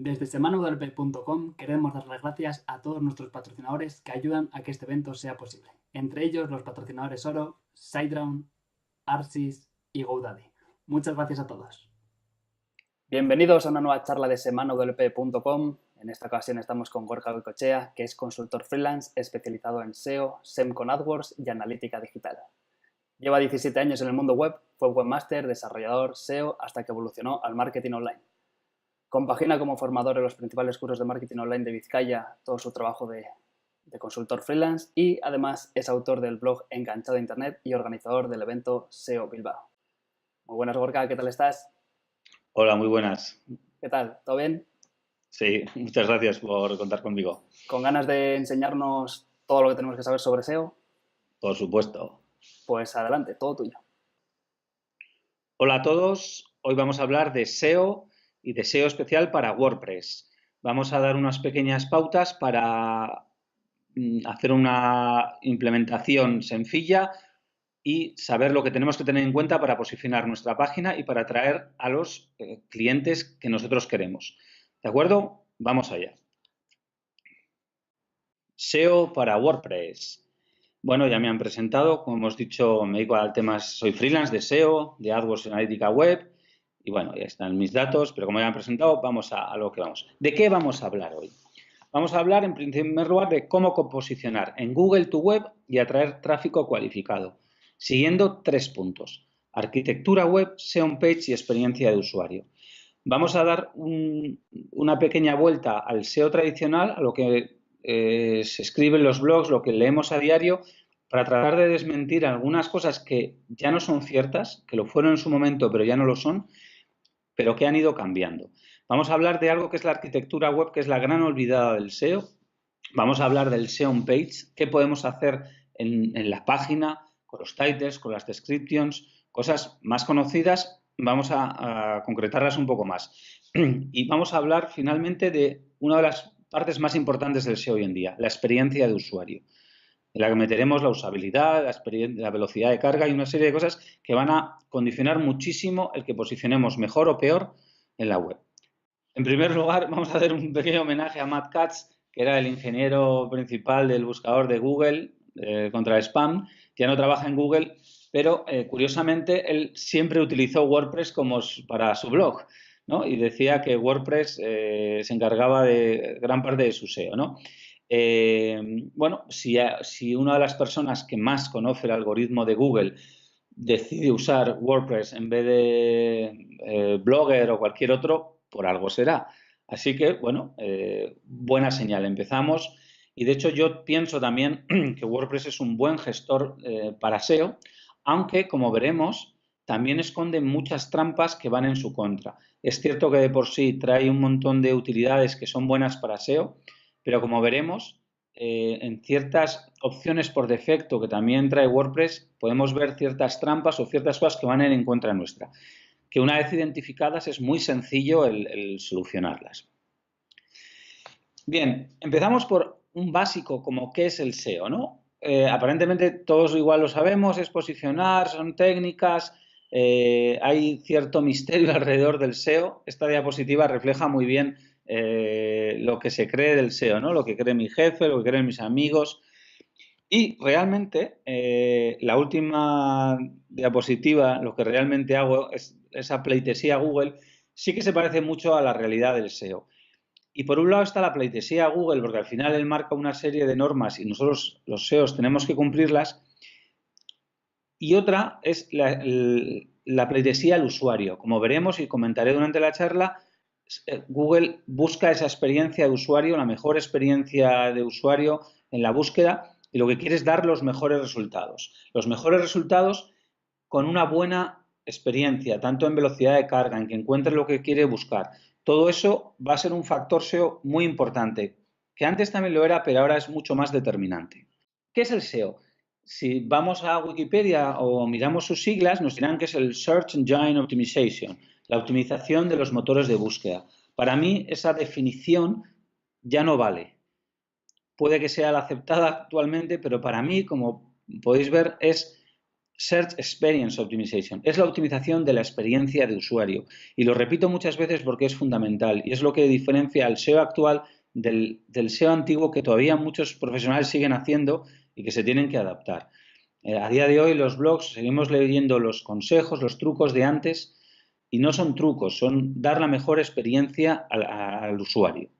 Desde semanawp.com queremos dar las gracias a todos nuestros patrocinadores que ayudan a que este evento sea posible. Entre ellos los patrocinadores Oro, SiteGround, Arsis y GoDaddy. Muchas gracias a todos. Bienvenidos a una nueva charla de semanawp.com. En esta ocasión estamos con Gorka Goicoechea, que es consultor freelance especializado en SEO, SEM con AdWords y analítica digital. Lleva 17 años en el mundo web, fue webmaster, desarrollador, SEO, hasta que evolucionó al marketing online. Compagina como formador en los principales cursos de marketing online de Vizcaya todo su trabajo de consultor freelance y además es autor del blog Enganchado a Internet y organizador del evento SEO Bilbao. Muy buenas, Gorka, ¿qué tal estás? Hola, muy buenas. ¿Qué tal? ¿Todo bien? Sí, muchas gracias por contar conmigo. ¿Con ganas de enseñarnos todo lo que tenemos que saber sobre SEO? Por supuesto. Pues adelante, todo tuyo. Hola a todos. Hoy vamos a hablar de SEO y de SEO especial para WordPress. Vamos a dar unas pequeñas pautas para hacer una implementación sencilla y saber lo que tenemos que tener en cuenta para posicionar nuestra página y para atraer a los clientes que nosotros queremos. ¿De acuerdo? Vamos allá. SEO para WordPress. Bueno, ya me han presentado, como hemos dicho, me dedico al tema, soy freelance de SEO, de AdWords y Analítica Web, y bueno, ya están mis datos, pero como ya me han presentado, vamos a lo que vamos. ¿De qué vamos a hablar hoy? Vamos a hablar, en primer lugar, de cómo posicionar en Google tu web y atraer tráfico cualificado, siguiendo 3 puntos: arquitectura web, SEO page y experiencia de usuario. Vamos a dar una pequeña vuelta al SEO tradicional, a lo que se escribe en los blogs, lo que leemos a diario, para tratar de desmentir algunas cosas que ya no son ciertas, que lo fueron en su momento, pero ya no lo son, pero que han ido cambiando. Vamos a hablar de algo que es la arquitectura web, que es la gran olvidada del SEO. Vamos a hablar del SEO page, qué podemos hacer en la página, con los titles, con las descriptions, cosas más conocidas. Vamos a concretarlas un poco más. Y vamos a hablar finalmente de una de las partes más importantes del SEO hoy en día, la experiencia de usuario, en la que meteremos la usabilidad, la velocidad de carga y una serie de cosas que van a condicionar muchísimo el que posicionemos mejor o peor en la web. En primer lugar, vamos a hacer un pequeño homenaje a Matt Cutts, que era el ingeniero principal del buscador de Google contra el spam. Ya no trabaja en Google, pero curiosamente él siempre utilizó WordPress para su blog, ¿no? Y decía que WordPress se encargaba de gran parte de su SEO, ¿no? Bueno, si una de las personas que más conoce el algoritmo de Google decide usar WordPress en vez de Blogger o cualquier otro, por algo será. Así que, bueno, buena señal. Empezamos. Y de hecho yo pienso también que WordPress es un buen gestor para SEO, aunque, como veremos, también esconde muchas trampas que van en su contra. Es cierto que de por sí trae un montón de utilidades que son buenas para SEO, pero como veremos, en ciertas opciones por defecto que también trae WordPress, podemos ver ciertas trampas o ciertas cosas que van a ir en contra nuestra, que una vez identificadas es muy sencillo el solucionarlas. Bien, empezamos por un básico como qué es el SEO, ¿no? Aparentemente todos igual lo sabemos, es posicionar, son técnicas, hay cierto misterio alrededor del SEO. Esta diapositiva refleja muy bien lo que se cree del SEO, ¿no? Lo que cree mi jefe, lo que creen mis amigos. Y realmente, la última diapositiva, lo que realmente hago es esa pleitesía a Google, sí que se parece mucho a la realidad del SEO. Y por un lado está la pleitesía a Google, porque al final él marca una serie de normas y nosotros, los SEOs, tenemos que cumplirlas. Y otra es la pleitesía al usuario. Como veremos y comentaré durante la charla, Google busca esa experiencia de usuario, la mejor experiencia de usuario en la búsqueda, y lo que quiere es dar los mejores resultados. Los mejores resultados con una buena experiencia, tanto en velocidad de carga, en que encuentre lo que quiere buscar. Todo eso va a ser un factor SEO muy importante, que antes también lo era, pero ahora es mucho más determinante. ¿Qué es el SEO? Si vamos a Wikipedia o miramos sus siglas, nos dirán que es el Search Engine Optimization, la optimización de los motores de búsqueda. Para mí, esa definición ya no vale. Puede que sea la aceptada actualmente, pero para mí, como podéis ver, es Search Experience Optimization. Es la optimización de la experiencia de usuario. Y lo repito muchas veces porque es fundamental y es lo que diferencia al SEO actual del SEO antiguo que todavía muchos profesionales siguen haciendo y que se tienen que adaptar. A día de hoy los blogs seguimos leyendo los consejos, los trucos de antes y no son trucos, son dar la mejor experiencia al usuario.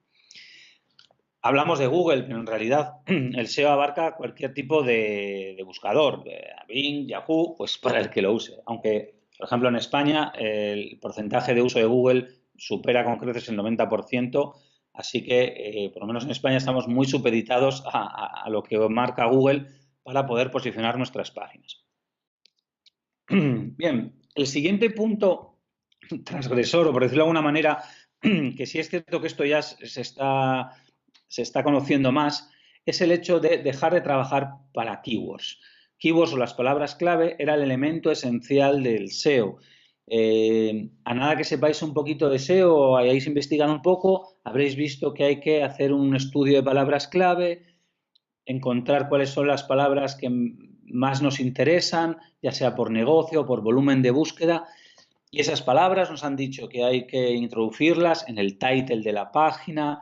Hablamos de Google, pero en realidad el SEO abarca cualquier tipo de buscador, Bing, Yahoo, pues para el que lo use. Aunque, por ejemplo, en España el porcentaje de uso de Google supera con creces el 90%, así que por lo menos en España estamos muy supeditados a lo que marca Google para poder posicionar nuestras páginas. Bien, el siguiente punto transgresor, o por decirlo de alguna manera, que sí es cierto que esto ya se está conociendo más, es el hecho de dejar de trabajar para keywords. Keywords o las palabras clave era el elemento esencial del SEO. A nada que sepáis un poquito de SEO o hayáis investigado un poco, habréis visto que hay que hacer un estudio de palabras clave, encontrar cuáles son las palabras que más nos interesan, ya sea por negocio o por volumen de búsqueda. Y esas palabras nos han dicho que hay que introducirlas en el title de la página,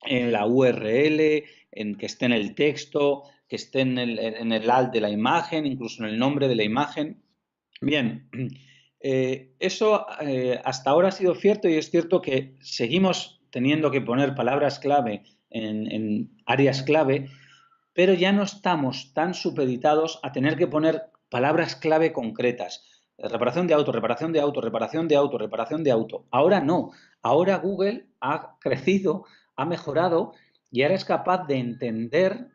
en la URL, en que esté en el texto, que esté en el alt de la imagen, incluso en el nombre de la imagen. Bien, eso hasta ahora ha sido cierto y es cierto que seguimos teniendo que poner palabras clave en áreas clave, pero ya no estamos tan supeditados a tener que poner palabras clave concretas. Reparación de auto, reparación de auto, reparación de auto, reparación de auto. Ahora no. Ahora Google ha crecido, ha mejorado y ahora es capaz de entender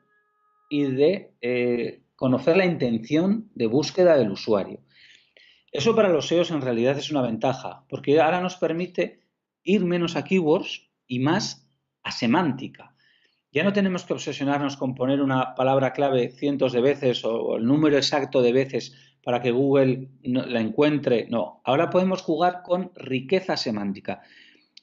y de conocer la intención de búsqueda del usuario. Eso para los SEOs en realidad es una ventaja, porque ahora nos permite ir menos a keywords y más a semántica. Ya no tenemos que obsesionarnos con poner una palabra clave cientos de veces o el número exacto de veces para que Google la encuentre. No, ahora podemos jugar con riqueza semántica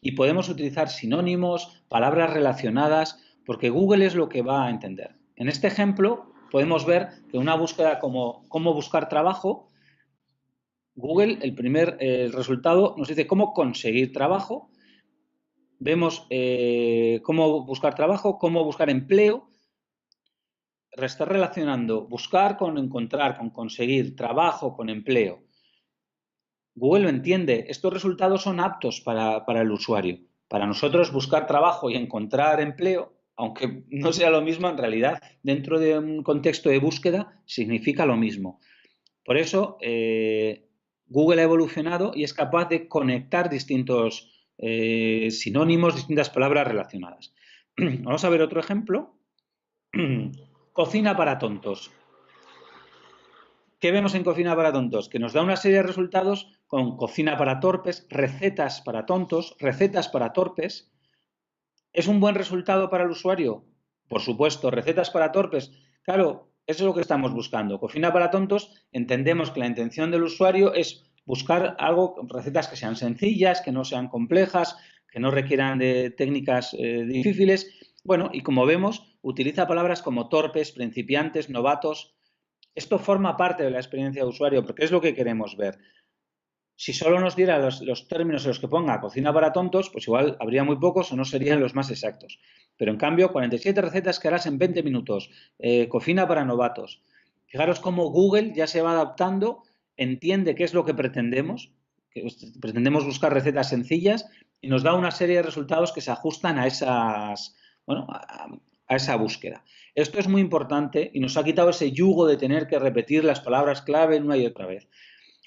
y podemos utilizar sinónimos, palabras relacionadas, porque Google es lo que va a entender. En este ejemplo podemos ver que una búsqueda como cómo buscar trabajo, Google, el primer resultado nos dice cómo conseguir trabajo. Vemos cómo buscar trabajo, cómo buscar empleo. Está relacionando buscar con encontrar, con conseguir trabajo, con empleo. Google lo entiende. Estos resultados son aptos para el usuario. Para nosotros buscar trabajo y encontrar empleo, aunque no sea lo mismo, en realidad dentro de un contexto de búsqueda significa lo mismo. Por eso Google ha evolucionado y es capaz de conectar distintos sinónimos, distintas palabras relacionadas. Vamos a ver otro ejemplo. Cocina para tontos. ¿Qué vemos en Cocina para tontos? Que nos da una serie de resultados con cocina para torpes, recetas para tontos, recetas para torpes. ¿Es un buen resultado para el usuario? Por supuesto, recetas para torpes. Claro, eso es lo que estamos buscando. Cocina para tontos, entendemos que la intención del usuario es buscar algo, recetas que sean sencillas, que no sean complejas, que no requieran de técnicas difíciles. Bueno, y como vemos, utiliza palabras como torpes, principiantes, novatos. Esto forma parte de la experiencia de usuario porque es lo que queremos ver. Si solo nos diera los términos en los que ponga cocina para tontos, pues igual habría muy pocos o no serían los más exactos. Pero en cambio, 47 recetas que harás en 20 minutos, cocina para novatos. Fijaros cómo Google ya se va adaptando, entiende qué es lo que pretendemos buscar recetas sencillas y nos da una serie de resultados que se ajustan a esas, bueno, a esa búsqueda. Esto es muy importante y nos ha quitado ese yugo de tener que repetir las palabras clave una y otra vez.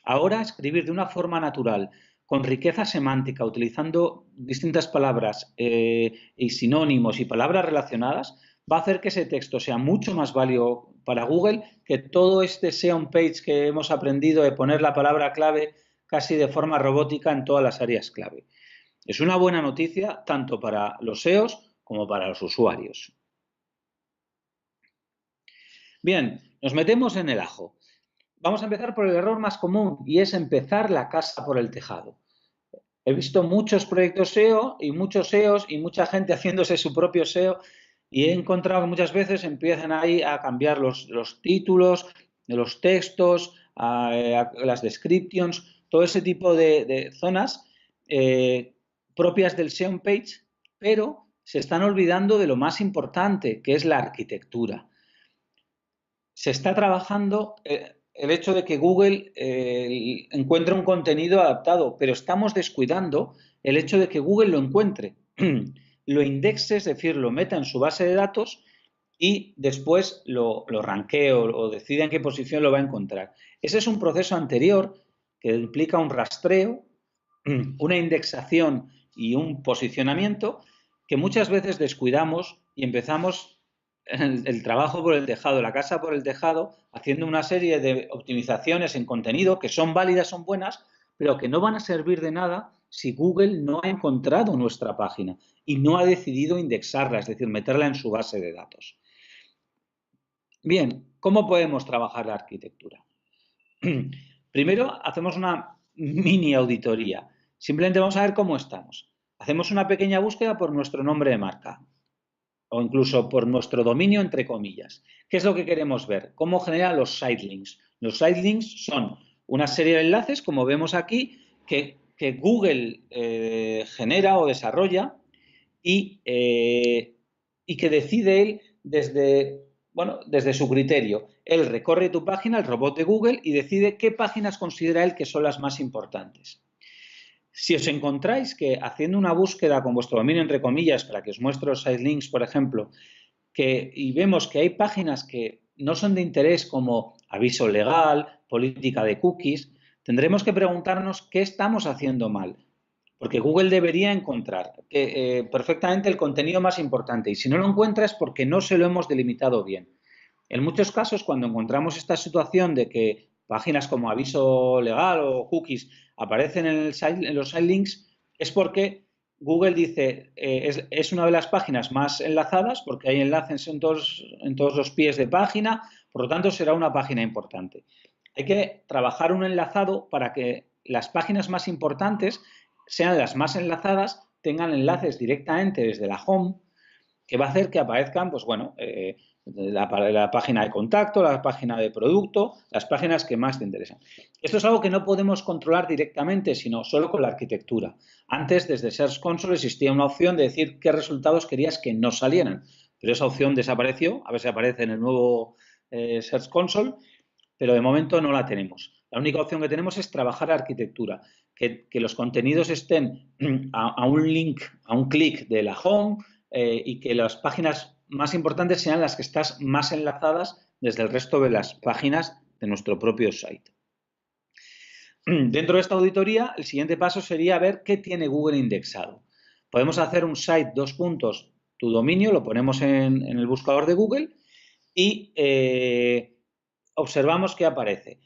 Ahora, escribir de una forma natural, con riqueza semántica, utilizando distintas palabras y sinónimos y palabras relacionadas, va a hacer que ese texto sea mucho más válido para Google que todo este SEO on page que hemos aprendido de poner la palabra clave casi de forma robótica en todas las áreas clave. Es una buena noticia tanto para los SEOs como para los usuarios. Bien, nos metemos en el ajo. Vamos a empezar por el error más común y es empezar la casa por el tejado. He visto muchos proyectos SEO y muchos SEOs y mucha gente haciéndose su propio SEO y he encontrado que muchas veces empiezan ahí a cambiar los títulos de los textos, a las descriptions, todo ese tipo de zonas propias del SEO page, pero se están olvidando de lo más importante, que es la arquitectura. Se está trabajando el hecho de que Google encuentre un contenido adaptado, pero estamos descuidando el hecho de que Google lo encuentre, lo indexe, es decir, lo meta en su base de datos y después lo rankee o decida en qué posición lo va a encontrar. Ese es un proceso anterior que implica un rastreo, una indexación y un posicionamiento que muchas veces descuidamos y empezamos el trabajo por el tejado, la casa por el tejado, haciendo una serie de optimizaciones en contenido que son válidas, son buenas, pero que no van a servir de nada si Google no ha encontrado nuestra página y no ha decidido indexarla, es decir, meterla en su base de datos. Bien, ¿cómo podemos trabajar la arquitectura? Primero, hacemos una mini auditoría. Simplemente vamos a ver cómo estamos. Hacemos una pequeña búsqueda por nuestro nombre de marca o incluso por nuestro dominio, entre comillas. ¿Qué es lo que queremos ver? ¿Cómo genera los sitelinks? Los sitelinks son una serie de enlaces, como vemos aquí, que Google genera o desarrolla y que decide él desde su criterio. Él recorre tu página, el robot de Google, y decide qué páginas considera él que son las más importantes. Si os encontráis que haciendo una búsqueda con vuestro dominio, entre comillas, para que os muestre los sitelinks, por ejemplo, y vemos que hay páginas que no son de interés como aviso legal, política de cookies, tendremos que preguntarnos qué estamos haciendo mal. Porque Google debería encontrar perfectamente el contenido más importante y si no lo encuentra es porque no se lo hemos delimitado bien. En muchos casos, cuando encontramos esta situación de que páginas como aviso legal o cookies aparecen en los sitelinks, es porque Google dice es una de las páginas más enlazadas porque hay enlaces en todos los pies de página, por lo tanto será una página importante. Hay que trabajar un enlazado para que las páginas más importantes sean las más enlazadas, tengan enlaces directamente desde la home, que va a hacer que aparezcan, pues bueno, la página de contacto, la página de producto, las páginas que más te interesan. Esto es algo que no podemos controlar directamente, sino solo con la arquitectura. Antes, desde Search Console, existía una opción de decir qué resultados querías que no salieran, pero esa opción desapareció, a ver si aparece en el nuevo Search Console, pero de momento no la tenemos. La única opción que tenemos es trabajar la arquitectura, que los contenidos estén a un link, a un clic de la home y que las páginas más importantes sean las que están más enlazadas desde el resto de las páginas de nuestro propio site. Dentro de esta auditoría, el siguiente paso sería ver qué tiene Google indexado. Podemos hacer un site, tu dominio, lo ponemos en el buscador de Google y observamos qué aparece.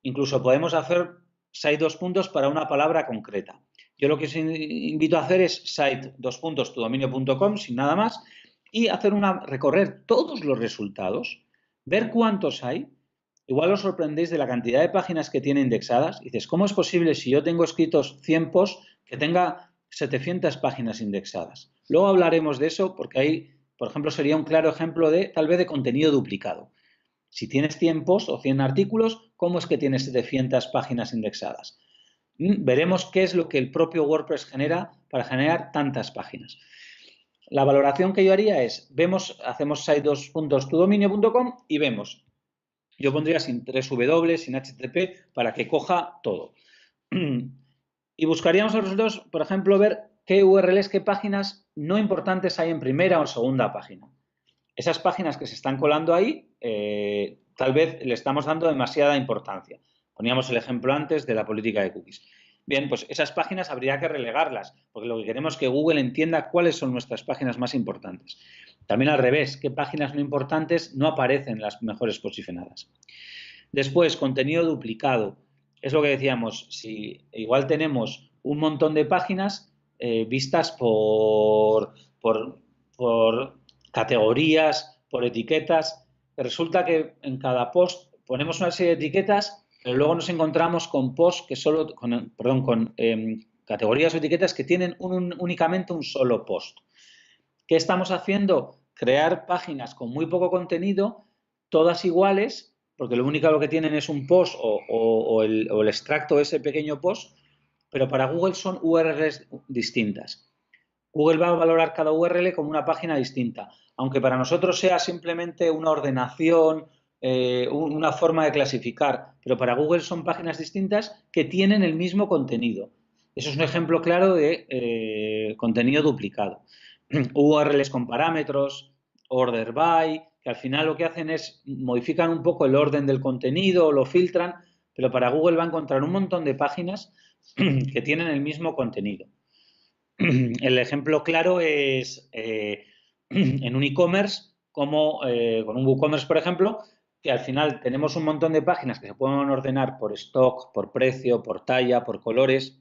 Incluso podemos hacer site para una palabra concreta. Yo lo que os invito a hacer es site tudominio.com sin nada más y recorrer todos los resultados, ver cuántos hay. Igual os sorprendéis de la cantidad de páginas que tiene indexadas. Y dices, ¿cómo es posible si yo tengo escritos 100 posts que tenga 700 páginas indexadas? Luego hablaremos de eso porque ahí, por ejemplo, sería un claro ejemplo tal vez de contenido duplicado. Si tienes 100 posts o 100 artículos, ¿cómo es que tienes 700 páginas indexadas? Veremos qué es lo que el propio WordPress genera para generar tantas páginas. La valoración que yo haría es, hacemos site2.tudominio.com y vemos. Yo pondría sin 3W, sin HTTP, para que coja todo. Y buscaríamos los resultados, por ejemplo, ver qué URLs, qué páginas no importantes hay en primera o segunda página. Esas páginas que se están colando ahí, tal vez le estamos dando demasiada importancia. Poníamos el ejemplo antes de la política de cookies. Bien, pues esas páginas habría que relegarlas, porque lo que queremos es que Google entienda cuáles son nuestras páginas más importantes. También al revés, qué páginas no importantes no aparecen las mejores posicionadas. Después, contenido duplicado. Es lo que decíamos, si igual tenemos un montón de páginas vistas por categorías, por etiquetas. Resulta que en cada post ponemos una serie de etiquetas, pero luego nos encontramos con posts con categorías o etiquetas que tienen únicamente un solo post. ¿Qué estamos haciendo? Crear páginas con muy poco contenido, todas iguales, porque lo único que tienen es un post o el extracto de ese pequeño post, pero para Google son URLs distintas. Google va a valorar cada URL como una página distinta, aunque para nosotros sea simplemente una ordenación, una forma de clasificar, pero para Google son páginas distintas que tienen el mismo contenido. Eso es un ejemplo claro de contenido duplicado. URLs con parámetros, order by, que al final lo que hacen es modifican un poco el orden del contenido, lo filtran, pero para Google va a encontrar un montón de páginas que tienen el mismo contenido. El ejemplo claro es en un e-commerce, como con un WooCommerce, por ejemplo, que al final tenemos un montón de páginas que se pueden ordenar por stock, por precio, por talla, por colores.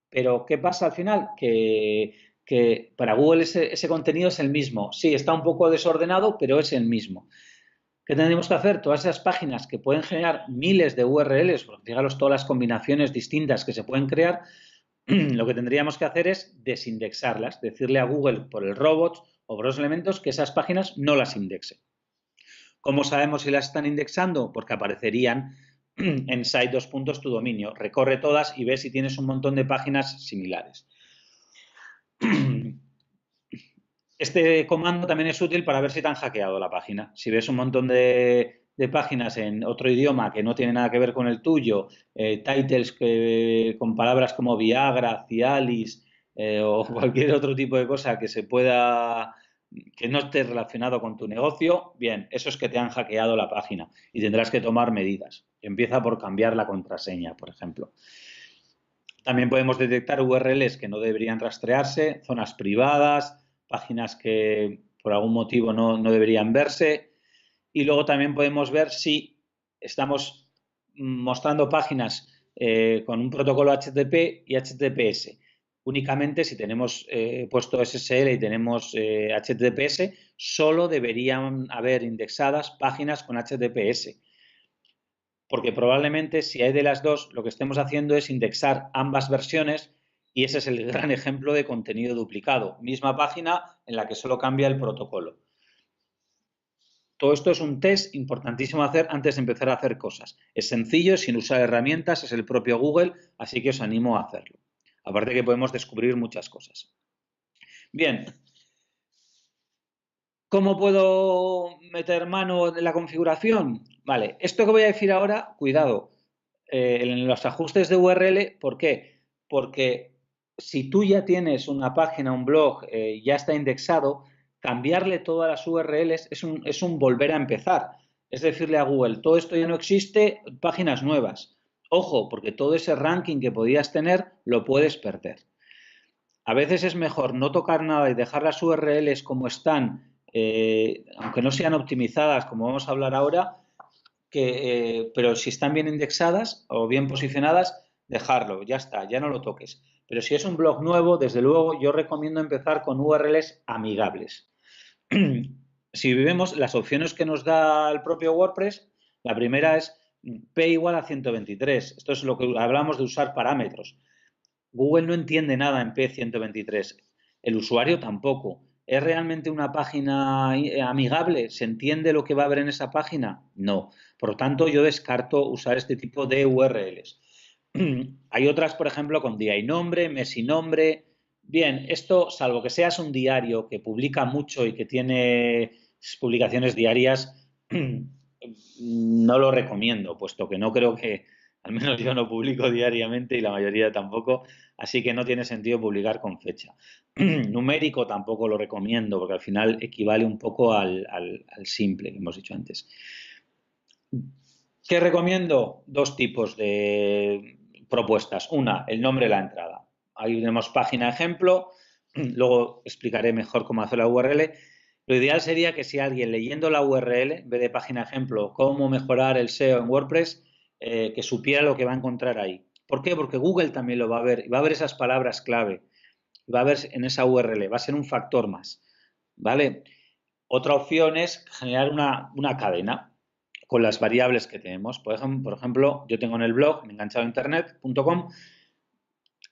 Pero ¿qué pasa al final? Que para Google ese contenido es el mismo. Sí, está un poco desordenado, pero es el mismo. ¿Qué tendríamos que hacer? Todas esas páginas que pueden generar miles de URLs, fijaros todas las combinaciones distintas que se pueden crear, lo que tendríamos que hacer es desindexarlas, decirle a Google por el robots o por los elementos que esas páginas no las indexe. ¿Cómo sabemos si las están indexando? Porque aparecerían en site tu dominio. Recorre todas y ve si tienes un montón de páginas similares. Este comando también es útil para ver si te han hackeado la página. Si ves un montón de páginas en otro idioma que no tiene nada que ver con el tuyo, titles con palabras como Viagra, Cialis o cualquier otro tipo de cosa que no esté relacionado con tu negocio, bien, eso es que te han hackeado la página y tendrás que tomar medidas. Empieza por cambiar la contraseña, por ejemplo. También podemos detectar URLs que no deberían rastrearse, zonas privadas, páginas que por algún motivo no deberían verse. Y luego también podemos ver si estamos mostrando páginas con un protocolo HTTP y HTTPS. Únicamente si tenemos puesto SSL y tenemos HTTPS, solo deberían haber indexadas páginas con HTTPS. Porque probablemente si hay de las dos, lo que estemos haciendo es indexar ambas versiones y ese es el gran ejemplo de contenido duplicado. Misma página en la que solo cambia el protocolo. Todo esto es un test importantísimo hacer antes de empezar a hacer cosas. Es sencillo, sin usar herramientas, es el propio Google, así que os animo a hacerlo. Aparte que podemos descubrir muchas cosas. Bien. ¿Cómo puedo meter mano en la configuración? Vale, esto que voy a decir ahora, cuidado, en los ajustes de URL, ¿por qué? Porque si tú ya tienes una página, un blog, ya está indexado, cambiarle todas las URLs es un volver a empezar. Es decirle a Google, todo esto ya no existe, páginas nuevas. Ojo, porque todo ese ranking que podías tener lo puedes perder. A veces es mejor no tocar nada y dejar las URLs como están, aunque no sean optimizadas, como vamos a hablar ahora, pero si están bien indexadas o bien posicionadas, dejarlo, ya está, ya no lo toques. Pero si es un blog nuevo, desde luego yo recomiendo empezar con URLs amigables. Si vemos las opciones que nos da el propio WordPress, la primera es p igual a 123. Esto es lo que hablamos de usar parámetros. Google no entiende nada en P123. El usuario tampoco. ¿Es realmente una página amigable? ¿Se entiende lo que va a haber en esa página? No. Por lo tanto, yo descarto usar este tipo de URLs. Hay otras, por ejemplo, con día y nombre, mes y nombre. Bien, esto, salvo que seas un diario que publica mucho y que tiene publicaciones diarias, no lo recomiendo, puesto que no creo que, al menos yo no publico diariamente y la mayoría tampoco, así que no tiene sentido publicar con fecha. Numérico tampoco lo recomiendo, porque al final equivale un poco al simple que hemos dicho antes. ¿Qué recomiendo? Dos tipos de propuestas. Una, el nombre de la entrada. Ahí tenemos página ejemplo, luego explicaré mejor cómo hacer la URL. Lo ideal sería que si alguien leyendo la URL, en vez de página ejemplo, cómo mejorar el SEO en WordPress, que supiera lo que va a encontrar ahí. ¿Por qué? Porque Google también lo va a ver y va a ver esas palabras clave. Va a ver en esa URL, va a ser un factor más. ¿Vale? Otra opción es generar una cadena con las variables que tenemos. Por ejemplo, yo tengo en el blog, enganchadointernet.com,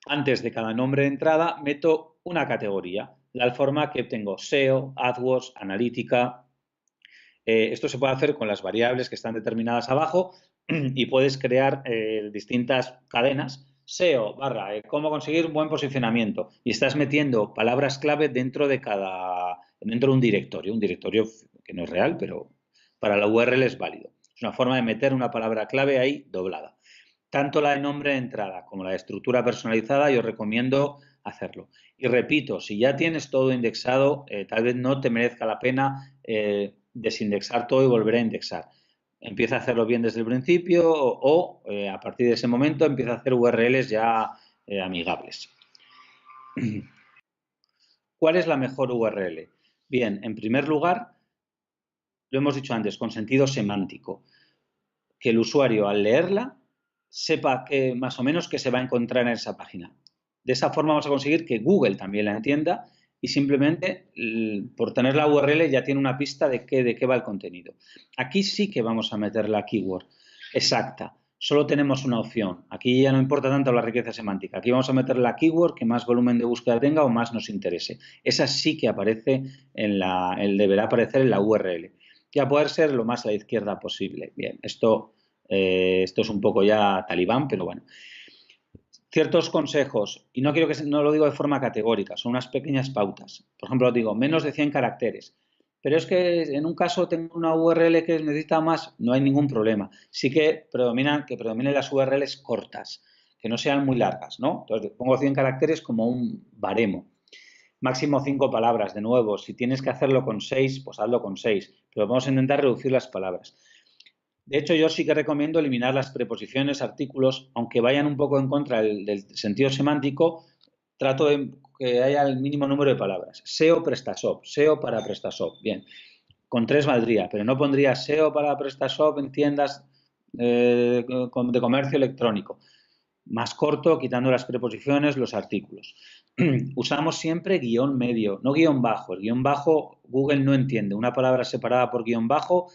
antes de cada nombre de entrada meto una categoría, de tal forma que tengo SEO, AdWords, analítica. Esto se puede hacer con las variables que están determinadas abajo y puedes crear distintas cadenas. SEO barra cómo conseguir un buen posicionamiento y estás metiendo palabras clave dentro de un directorio que no es real, pero para la URL es válido. Es una forma de meter una palabra clave ahí doblada. Tanto la de nombre de entrada como la de estructura personalizada, yo recomiendo hacerlo. Y repito, si ya tienes todo indexado, tal vez no te merezca la pena desindexar todo y volver a indexar. Empieza a hacerlo bien desde el principio o a partir de ese momento empieza a hacer URLs ya amigables. ¿Cuál es la mejor URL? Bien, en primer lugar, lo hemos dicho antes, con sentido semántico. Que el usuario al leerla sepa que más o menos qué se va a encontrar en esa página. De esa forma vamos a conseguir que Google también la entienda y simplemente por tener la URL ya tiene una pista de qué va el contenido. Aquí sí que vamos a meter la keyword exacta. Solo tenemos una opción. Aquí ya no importa tanto la riqueza semántica. Aquí vamos a meter la keyword que más volumen de búsqueda tenga o más nos interese. Esa sí que aparece deberá aparecer en la URL. Y a poder ser lo más a la izquierda posible. Bien, esto es un poco ya talibán, pero bueno. Ciertos consejos, y no quiero no lo digo de forma categórica, son unas pequeñas pautas. Por ejemplo, digo, menos de 100 caracteres. Pero es que en un caso tengo una URL que necesita más, no hay ningún problema. Sí que predominen las URLs cortas, que no sean muy largas, ¿no? Entonces pongo 100 caracteres como un baremo. Máximo 5 palabras, de nuevo. Si tienes que hacerlo con 6, pues hazlo con 6. Pero vamos a intentar reducir las palabras. De hecho, yo sí que recomiendo eliminar las preposiciones, artículos, aunque vayan un poco en contra del sentido semántico, trato de que haya el mínimo número de palabras. SEO PrestaShop, SEO para PrestaShop, bien. Con 3 valdría, pero no pondría SEO para PrestaShop en tiendas de comercio electrónico. Más corto, quitando las preposiciones, los artículos. Usamos siempre guión medio, no guión bajo. El guión bajo Google no entiende. Una palabra separada por guión bajo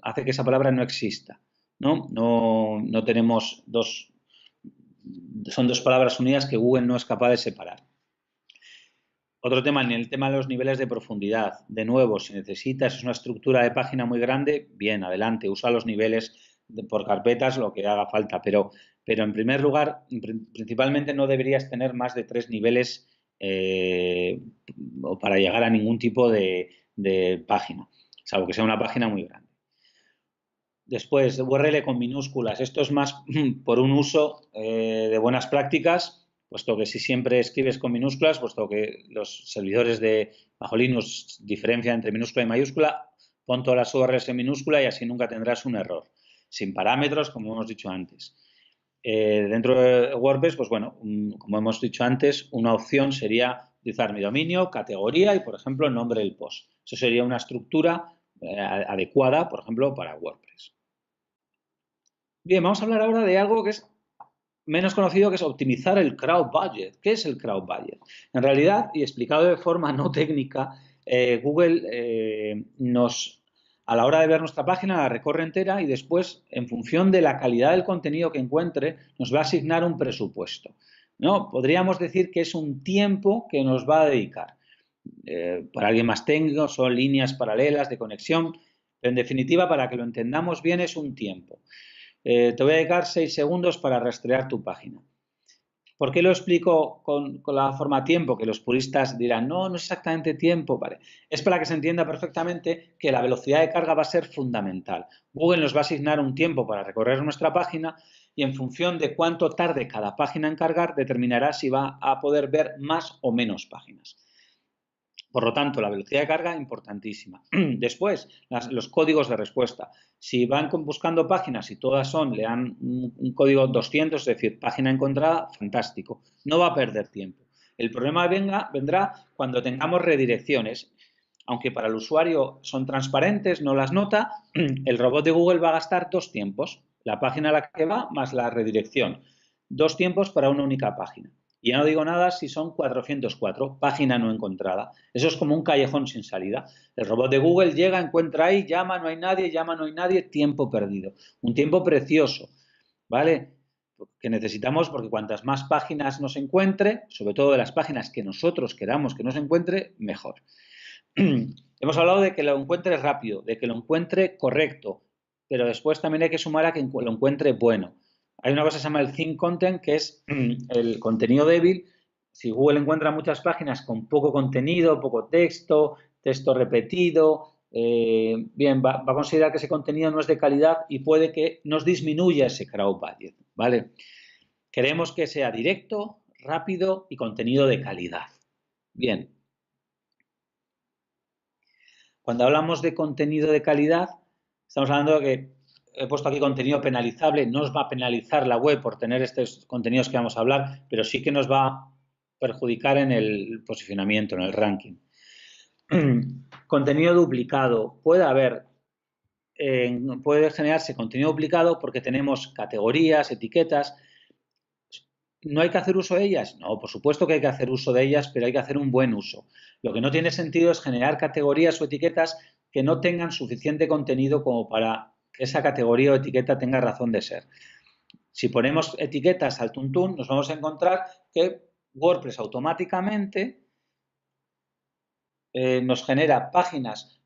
hace que esa palabra no exista. No tenemos son dos palabras unidas que Google no es capaz de separar. Otro tema, en el tema de los niveles de profundidad. De nuevo, si necesitas una estructura de página muy grande, bien, adelante, usa los niveles por carpetas, lo que haga falta, pero en primer lugar, principalmente no deberías tener más de 3 niveles para llegar a ningún tipo de página, salvo que sea una página muy grande. Después, URL con minúsculas. Esto es más por un uso de buenas prácticas, puesto que si siempre escribes con minúsculas, puesto que los servidores bajo Linux diferencian entre minúscula y mayúscula, pon todas las URLs en minúscula y así nunca tendrás un error. Sin parámetros, como hemos dicho antes. Dentro de WordPress, pues bueno, como hemos dicho antes, una opción sería utilizar mi dominio, categoría y, por ejemplo, el nombre del post. Eso sería una estructura adecuada, por ejemplo, para WordPress. Bien, vamos a hablar ahora de algo que es menos conocido, que es optimizar el crowd budget. ¿Qué es el crowd budget? En realidad, y explicado de forma no técnica, Google a la hora de ver nuestra página la recorre entera y después, en función de la calidad del contenido que encuentre, nos va a asignar un presupuesto, ¿no? Podríamos decir que es un tiempo que nos va a dedicar. Para alguien más técnico, son líneas paralelas de conexión, pero en definitiva, para que lo entendamos bien, es un tiempo. Te voy a dedicar 6 segundos para rastrear tu página. ¿Por qué lo explico con la forma tiempo? Que los puristas dirán, no es exactamente tiempo. Vale. Es para que se entienda perfectamente que la velocidad de carga va a ser fundamental. Google nos va a asignar un tiempo para recorrer nuestra página y en función de cuánto tarde cada página en cargar, determinará si va a poder ver más o menos páginas. Por lo tanto, la velocidad de carga importantísima. Después, los códigos de respuesta. Si van buscando páginas y todas le dan un código 200, es decir, página encontrada, fantástico. No va a perder tiempo. El problema vendrá cuando tengamos redirecciones. Aunque para el usuario son transparentes, no las nota, el robot de Google va a gastar 2 tiempos. La página a la que va más la redirección. 2 tiempos para una única página. Y ya no digo nada si son 404, página no encontrada. Eso es como un callejón sin salida. El robot de Google llega, encuentra ahí, llama, no hay nadie, tiempo perdido. Un tiempo precioso, ¿vale? Que necesitamos porque cuantas más páginas nos encuentre, sobre todo de las páginas que nosotros queramos que nos encuentre, mejor. Hemos hablado de que lo encuentre rápido, de que lo encuentre correcto, pero después también hay que sumar a que lo encuentre bueno. Hay una cosa que se llama el thin content, que es el contenido débil. Si Google encuentra muchas páginas con poco contenido, poco texto, texto repetido, bien, va a considerar que ese contenido no es de calidad y puede que nos disminuya ese crowd budget, ¿vale? Queremos que sea directo, rápido y contenido de calidad. Bien. Cuando hablamos de contenido de calidad, estamos hablando de que he puesto aquí contenido penalizable, no os va a penalizar la web por tener estos contenidos que vamos a hablar, pero sí que nos va a perjudicar en el posicionamiento, en el ranking. Contenido duplicado. Puede generarse contenido duplicado porque tenemos categorías, etiquetas. ¿No hay que hacer uso de ellas? No, por supuesto que hay que hacer uso de ellas, pero hay que hacer un buen uso. Lo que no tiene sentido es generar categorías o etiquetas que no tengan suficiente contenido como para que esa categoría o etiqueta tenga razón de ser. Si ponemos etiquetas al tuntún, nos vamos a encontrar que WordPress automáticamente nos genera páginas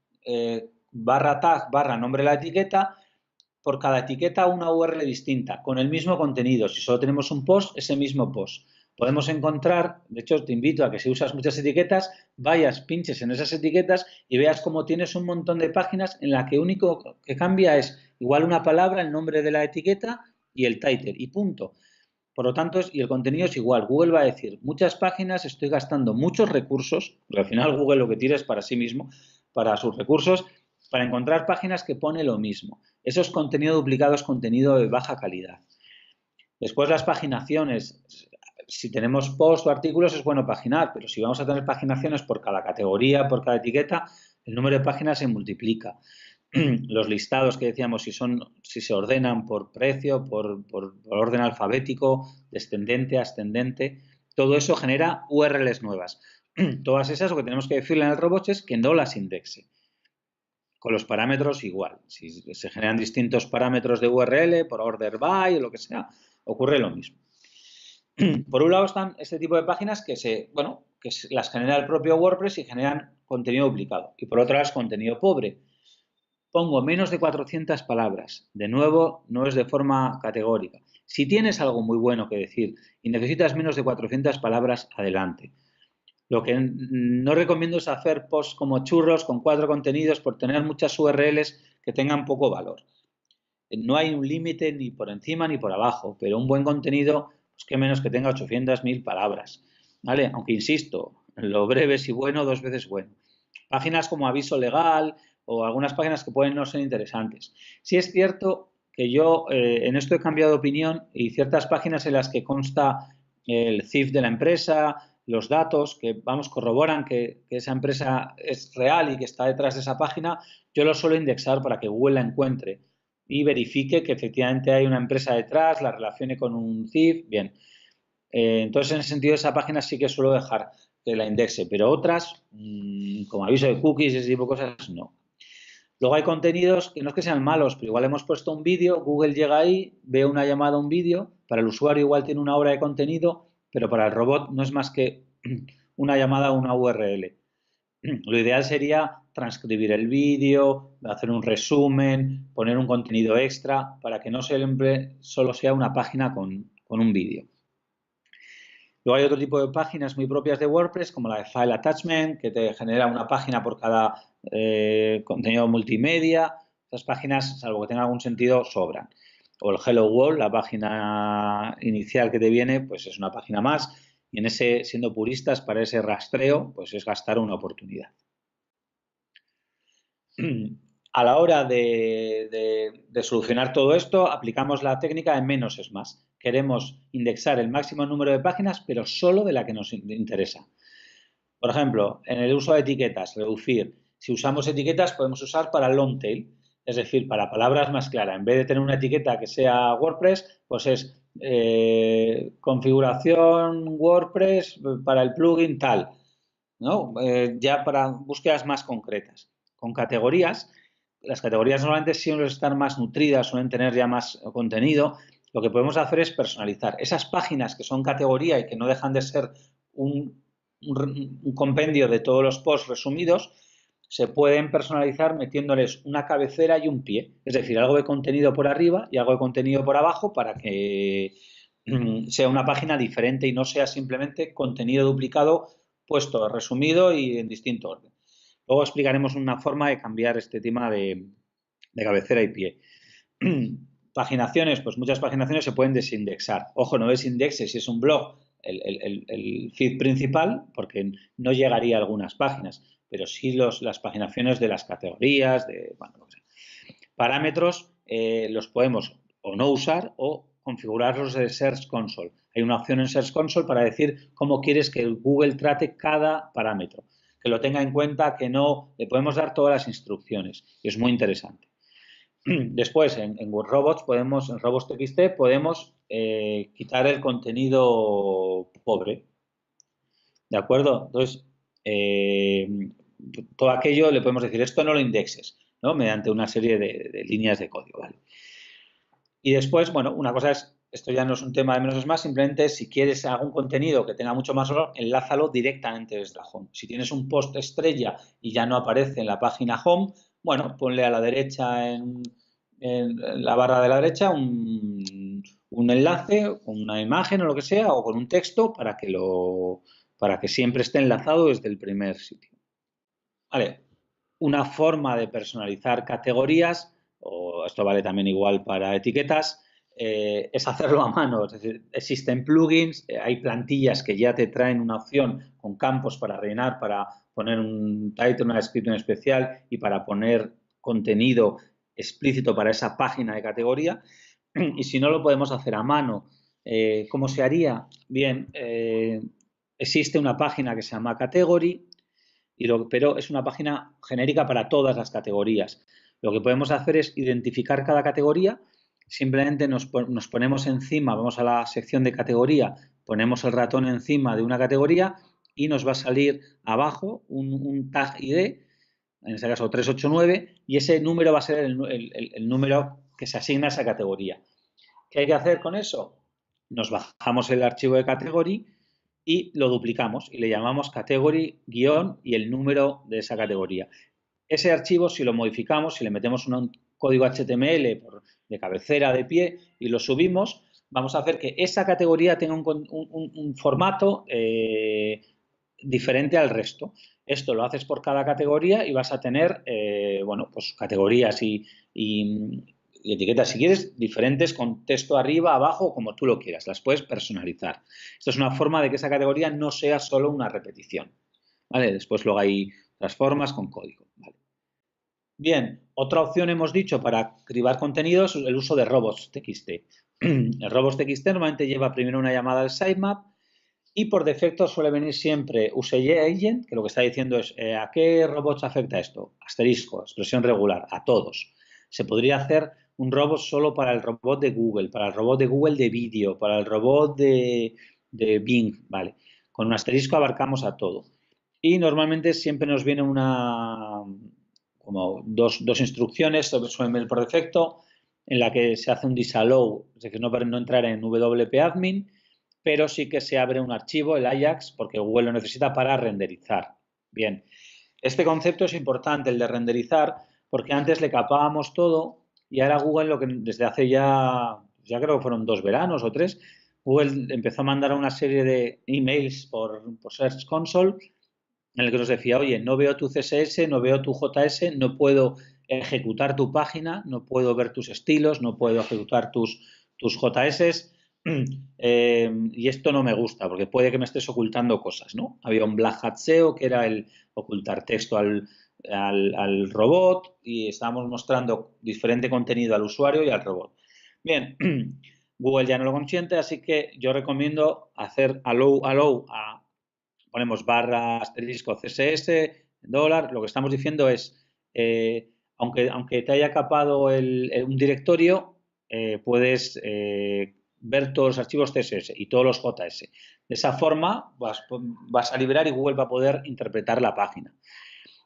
barra tag, barra nombre de la etiqueta, por cada etiqueta una URL distinta, con el mismo contenido. Si solo tenemos un post, ese mismo post. Podemos encontrar, de hecho te invito a que si usas muchas etiquetas, vayas, pinches en esas etiquetas y veas cómo tienes un montón de páginas en la que único que cambia es igual una palabra, el nombre de la etiqueta y el title y punto. Por lo tanto, y el contenido es igual. Google va a decir, muchas páginas estoy gastando muchos recursos, porque al final Google lo que tira es para sí mismo, para sus recursos, para encontrar páginas que pone lo mismo. Eso es contenido duplicado, es contenido de baja calidad. Después las paginaciones. Si tenemos post o artículos es bueno paginar, pero si vamos a tener paginaciones por cada categoría, por cada etiqueta, el número de páginas se multiplica. Los listados que decíamos, si se ordenan por precio, por orden alfabético, descendente, ascendente, todo eso genera URLs nuevas. Todas esas lo que tenemos que decirle en el robot es que no las indexe. Con los parámetros igual. Si se generan distintos parámetros de URL por order by o lo que sea, ocurre lo mismo. Por un lado están este tipo de páginas que las genera el propio WordPress y generan contenido duplicado. Y por otro lado es contenido pobre. Pongo menos de 400 palabras. De nuevo, no es de forma categórica. Si tienes algo muy bueno que decir y necesitas menos de 400 palabras, adelante. Lo que no recomiendo es hacer posts como churros con 4 contenidos por tener muchas URLs que tengan poco valor. No hay un límite ni por encima ni por abajo, pero un buen contenido, pues que menos que tenga 800.000 palabras. ¿Vale? Aunque insisto, lo breve es y bueno, 2 veces bueno. Páginas como aviso legal o algunas páginas que pueden no ser interesantes. Sí es cierto que yo en esto he cambiado de opinión y ciertas páginas en las que consta el CIF de la empresa, los datos que, corroboran que esa empresa es real y que está detrás de esa página, yo lo suelo indexar para que Google la encuentre y verifique que efectivamente hay una empresa detrás, la relacione con un CIF, bien. Entonces, en ese sentido, esa página sí que suelo dejar que la indexe, pero otras, como aviso de cookies y ese tipo de cosas, no. Luego hay contenidos que no es que sean malos, pero igual hemos puesto un vídeo, Google llega ahí, ve una llamada a un vídeo, para el usuario igual tiene una hora de contenido, pero para el robot no es más que una llamada a una URL. Lo ideal sería transcribir el vídeo, hacer un resumen, poner un contenido extra para que no siempre solo sea una página con un vídeo. Luego hay otro tipo de páginas muy propias de WordPress, como la de File Attachment, que te genera una página por cada contenido multimedia. Esas páginas, salvo que tengan algún sentido, sobran. O el Hello World, la página inicial que te viene, pues es una página más. Y en ese, siendo puristas para ese rastreo, pues es gastar una oportunidad. A la hora de solucionar todo esto, aplicamos la técnica de menos es más. Queremos indexar el máximo número de páginas, pero solo de la que nos interesa. Por ejemplo, en el uso de etiquetas, reducir. Si usamos etiquetas, podemos usar para long tail, es decir, para palabras más claras. En vez de tener una etiqueta que sea WordPress, pues es configuración WordPress para el plugin tal, ¿no? Ya para búsquedas más concretas. Con categorías, las categorías normalmente suelen estar más nutridas, suelen tener ya más contenido. Lo que podemos hacer es personalizar. Esas páginas que son categoría y que no dejan de ser un compendio de todos los posts resumidos, se pueden personalizar metiéndoles una cabecera y un pie. Es decir, algo de contenido por arriba y algo de contenido por abajo para que sea una página diferente y no sea simplemente contenido duplicado puesto resumido y en distinto orden. Luego explicaremos una forma de cambiar este tema de cabecera y pie. Paginaciones, pues muchas paginaciones se pueden desindexar. Ojo, no desindexes si es un blog el feed principal, porque no llegaría a algunas páginas, pero sí las paginaciones de las categorías, bueno, parámetros, los podemos o no usar o configurarlos de Search Console. Hay una opción en Search Console para decir cómo quieres que Google trate cada parámetro, que lo tenga en cuenta, que no, le podemos dar todas las instrucciones y es muy interesante. Después, en robots en robots.txt podemos quitar el contenido pobre, ¿de acuerdo? Entonces, todo aquello le podemos decir, esto no lo indexes, ¿no? Mediante una serie de líneas de código, ¿vale? Y después, bueno, una cosa es, esto ya no es un tema de menos es más, simplemente si quieres algún contenido que tenga mucho más valor, enlázalo directamente desde la home. Si tienes un post estrella y ya no aparece en la página home, bueno, ponle a la derecha en la barra de la derecha un enlace con una imagen o lo que sea o con un texto para que siempre esté enlazado desde el primer sitio. Vale, una forma de personalizar categorías, o esto vale también igual para etiquetas, es hacerlo a mano. Es decir, existen plugins, hay plantillas que ya te traen una opción con campos para rellenar, para poner un title, una descripción especial y para poner contenido explícito para esa página de categoría. Y si no lo podemos hacer a mano, ¿cómo se haría? Bien, existe una página que se llama Category, pero es una página genérica para todas las categorías. Lo que podemos hacer es identificar cada categoría, simplemente nos ponemos encima, vamos a la sección de categoría, ponemos el ratón encima de una categoría y nos va a salir abajo un tag ID, en este caso 389, y ese número va a ser el número que se asigna a esa categoría. ¿Qué hay que hacer con eso? Nos bajamos el archivo de category y lo duplicamos y le llamamos category guión y el número de esa categoría. Ese archivo, si lo modificamos, si le metemos un código HTML de cabecera, de pie y lo subimos, vamos a hacer que esa categoría tenga un formato diferente al resto. Esto lo haces por cada categoría y vas a tener, bueno, pues categorías y etiquetas, si quieres, diferentes con texto arriba, abajo, como tú lo quieras. Las puedes personalizar. Esto es una forma de que esa categoría no sea solo una repetición. ¿Vale? Después luego hay otras formas con código. ¿Vale? Bien, otra opción hemos dicho para cribar contenidos es el uso de robots.txt. El robots.txt normalmente lleva primero una llamada al sitemap y por defecto suele venir siempre useAgent, que lo que está diciendo es ¿a qué robots afecta esto? Asterisco, expresión regular, a todos. Se podría hacer un robot solo para el robot de Google, para el robot de Google de vídeo, para el robot de Bing, ¿vale? Con un asterisco abarcamos a todo. Y normalmente siempre nos viene como dos instrucciones, suelen venir por defecto, en la que se hace un disallow, es decir, no entrar en WP admin, pero sí que se abre un archivo, el Ajax, porque Google lo necesita para renderizar. Bien, este concepto es importante, el de renderizar, porque antes le capábamos todo y ahora Google, lo que desde hace ya creo que fueron 2 veranos o 3, Google empezó a mandar una serie de emails por Search Console en el que nos decía, oye, no veo tu CSS, no veo tu JS, no puedo ejecutar tu página, no puedo ver tus estilos, no puedo ejecutar tus JS. Y esto no me gusta porque puede que me estés ocultando cosas, ¿no? Había un Black Hat SEO que era el ocultar texto al robot y estábamos mostrando diferente contenido al usuario y al robot. Bien, Google ya no lo consiente, así que yo recomiendo hacer allow a, ponemos barra asterisco CSS, dólar, lo que estamos diciendo es, aunque te haya capado un directorio, puedes ver todos los archivos CSS y todos los JS. De esa forma vas a liberar y Google va a poder interpretar la página.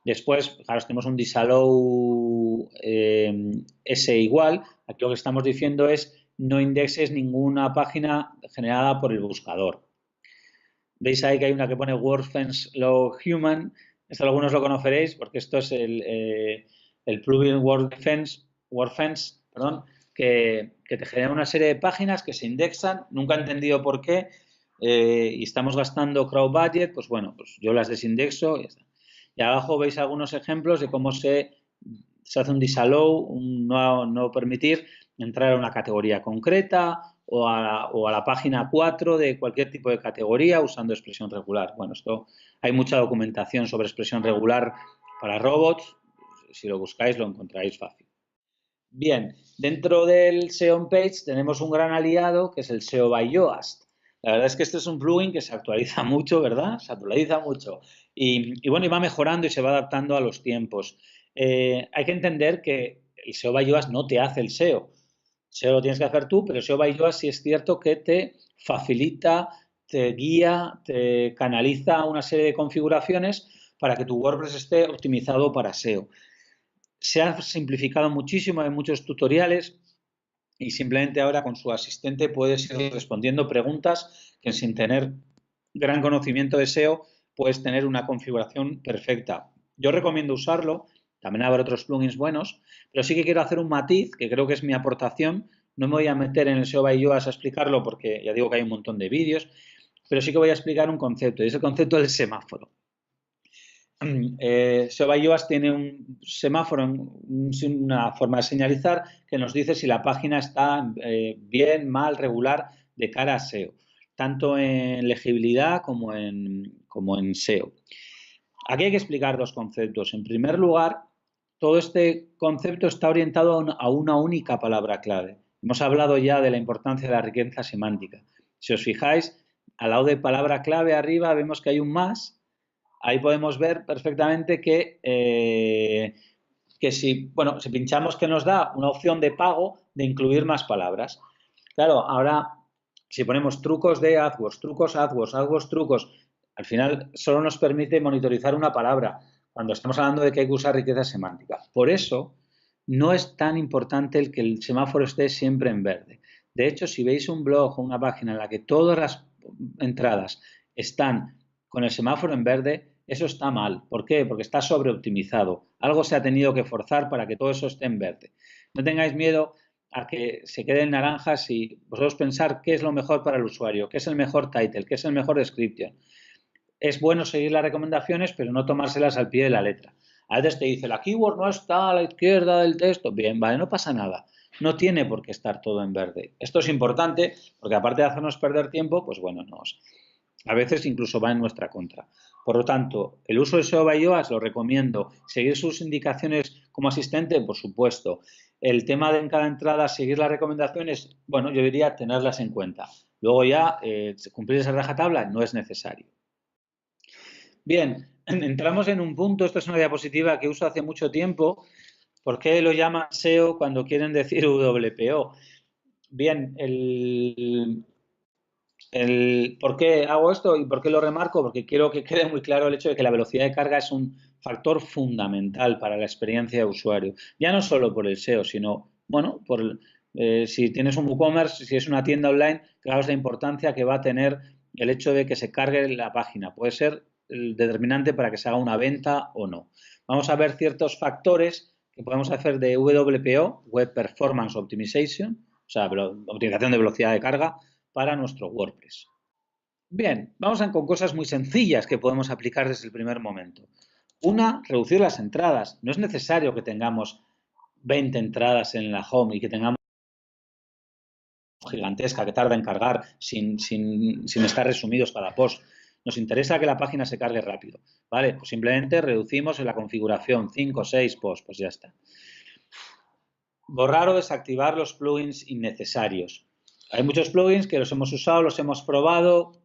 Después, claro, tenemos un disallow S igual. Aquí lo que estamos diciendo es no indexes ninguna página generada por el buscador. Veis ahí que hay una que pone WordFence Log Human. Esto algunos lo conoceréis porque esto es el plugin WordFence, perdón, que te genera una serie de páginas que se indexan, nunca he entendido por qué, y estamos gastando crowd budget, pues bueno, pues yo las desindexo y ya está. Y abajo veis algunos ejemplos de cómo se hace un disallow, un no permitir entrar a una categoría concreta o a la página 4 de cualquier tipo de categoría usando expresión regular. Bueno, esto hay mucha documentación sobre expresión regular para robots. Si lo buscáis lo encontraréis fácil. Bien, dentro del SEO on Page tenemos un gran aliado que es el SEO by Yoast. La verdad es que este es un plugin que se actualiza mucho, ¿verdad? Se actualiza mucho. Y bueno, y va mejorando y se va adaptando a los tiempos. Hay que entender que el SEO by Yoast no te hace el SEO. SEO lo tienes que hacer tú, pero SEO by Yoast sí es cierto que te facilita, te guía, te canaliza una serie de configuraciones para que tu WordPress esté optimizado para SEO. Se ha simplificado muchísimo, hay muchos tutoriales y simplemente ahora con su asistente puedes ir respondiendo preguntas que sin tener gran conocimiento de SEO puedes tener una configuración perfecta. Yo recomiendo usarlo, también habrá otros plugins buenos, pero sí que quiero hacer un matiz, que creo que es mi aportación. No me voy a meter en el SEO by Yoast a explicarlo porque ya digo que hay un montón de vídeos, pero sí que voy a explicar un concepto, y es el concepto del semáforo. SEO by Yoast tiene un semáforo, una forma de señalizar que nos dice si la página está bien, mal, regular de cara a SEO, tanto en legibilidad como en SEO. Aquí hay que explicar dos conceptos. En primer lugar, todo este concepto está orientado a una única palabra clave. Hemos hablado ya de la importancia de la riqueza semántica. Si os fijáis, al lado de palabra clave arriba vemos que hay un más. Ahí podemos ver perfectamente que si pinchamos que nos da una opción de pago de incluir más palabras. Claro, ahora si ponemos trucos de AdWords, AdWords, trucos, al final solo nos permite monitorizar una palabra cuando estamos hablando de que hay que usar riqueza semántica. Por eso no es tan importante el que el semáforo esté siempre en verde. De hecho, si veis un blog o una página en la que todas las entradas están con el semáforo en verde, eso está mal. ¿Por qué? Porque está sobreoptimizado. Algo se ha tenido que forzar para que todo eso esté en verde. No tengáis miedo a que se quede en naranjas y vosotros pensar qué es lo mejor para el usuario, qué es el mejor title, qué es el mejor description. Es bueno seguir las recomendaciones, pero no tomárselas al pie de la letra. A veces te dice, la keyword no está a la izquierda del texto. Bien, vale, no pasa nada. No tiene por qué estar todo en verde. Esto es importante porque aparte de hacernos perder tiempo, pues bueno, a veces incluso va en nuestra contra. Por lo tanto, el uso de SEO by Yoast lo recomiendo. Seguir sus indicaciones como asistente, por supuesto. El tema de en cada entrada seguir las recomendaciones, bueno, yo diría tenerlas en cuenta. Luego ya cumplir esa rajatabla no es necesario. Bien, entramos en un punto, esta es una diapositiva que uso hace mucho tiempo. ¿Por qué lo llaman SEO cuando quieren decir WPO? Bien, ¿por qué hago esto y por qué lo remarco? Porque quiero que quede muy claro el hecho de que la velocidad de carga es un factor fundamental para la experiencia de usuario. Ya no solo por el SEO, sino, bueno, si tienes un WooCommerce, si es una tienda online, fijaos la importancia que va a tener el hecho de que se cargue la página. Puede ser el determinante para que se haga una venta o no. Vamos a ver ciertos factores que podemos hacer de WPO, Web Performance Optimization, o sea, optimización de velocidad de carga, para nuestro WordPress. Bien, vamos con cosas muy sencillas que podemos aplicar desde el primer momento. Una, reducir las entradas. No es necesario que tengamos 20 entradas en la home y que tengamos gigantesca que tarda en cargar sin estar resumidos cada post. Nos interesa que la página se cargue rápido, ¿vale? Pues simplemente reducimos en la configuración 5 o 6 posts, pues ya está. Borrar o desactivar los plugins innecesarios. Hay muchos plugins que los hemos usado, los hemos probado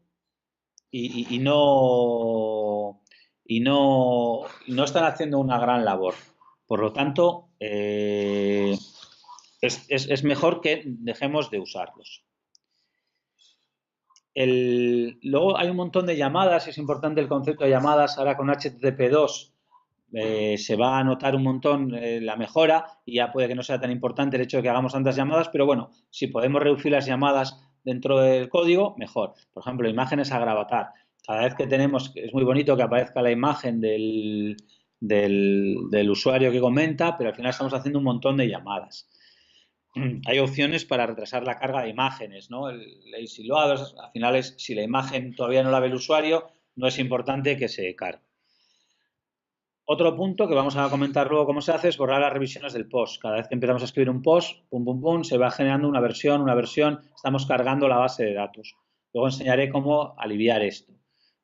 y no están haciendo una gran labor. Por lo tanto, es mejor que dejemos de usarlos. Luego hay un montón de llamadas, es importante el concepto de llamadas. Ahora con HTTP2 se va a notar un montón la mejora y ya puede que no sea tan importante el hecho de que hagamos tantas llamadas, pero bueno, si podemos reducir las llamadas dentro del código, mejor. Por ejemplo, imágenes a gravatar. cada vez que tenemos, es muy bonito que aparezca la imagen del usuario que comenta, pero al final estamos haciendo un montón de llamadas. Hay opciones para retrasar la carga de imágenes, ¿no? El lazy load, al final es, si la imagen todavía no la ve el usuario, no es importante que se cargue. Otro punto que vamos a comentar luego cómo se hace es borrar las revisiones del post. Cada vez que empezamos a escribir un post, pum, pum, pum, se va generando una versión, estamos cargando la base de datos. Luego enseñaré cómo aliviar esto,